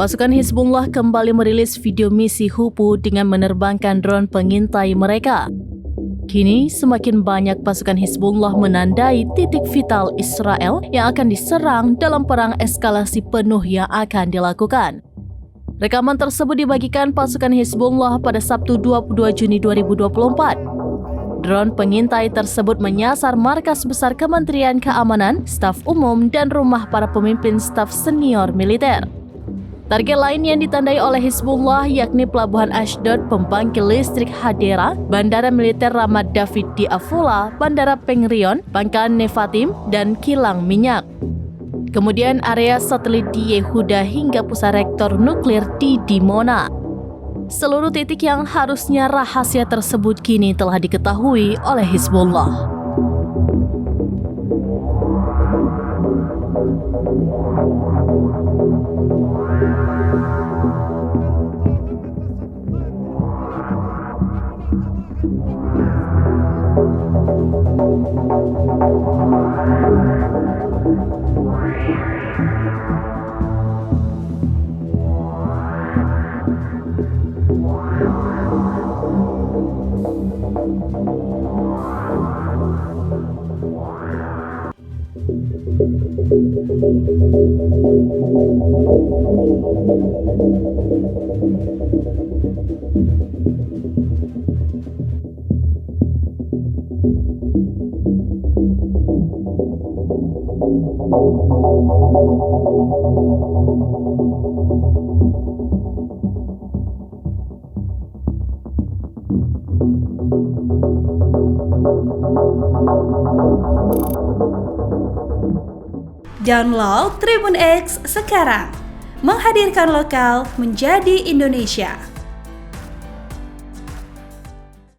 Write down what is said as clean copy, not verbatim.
Pasukan Hizbullah kembali merilis video misi Hupu dengan menerbangkan drone pengintai mereka. Kini, semakin banyak pasukan Hizbullah menandai titik vital Israel yang akan diserang dalam perang eskalasi penuh yang akan dilakukan. Rekaman tersebut dibagikan pasukan Hizbullah pada Sabtu 22 Juni 2024. Drone pengintai tersebut menyasar markas besar Kementerian Keamanan, staf umum, dan rumah para pemimpin staf senior militer. Target lain yang ditandai oleh Hizbullah yakni Pelabuhan Ashdod, pembangkit listrik Hadera, Bandara Militer Ramat David di Afula, Bandara Pengrion, Pangkalan Nevatim, dan kilang minyak. Kemudian area satelit di Yehuda hingga pusat reaktor nuklir di Dimona. Seluruh titik yang harusnya rahasia tersebut kini telah diketahui oleh Hizbullah. Download Tribun X sekarang, menghadirkan lokal menjadi Indonesia.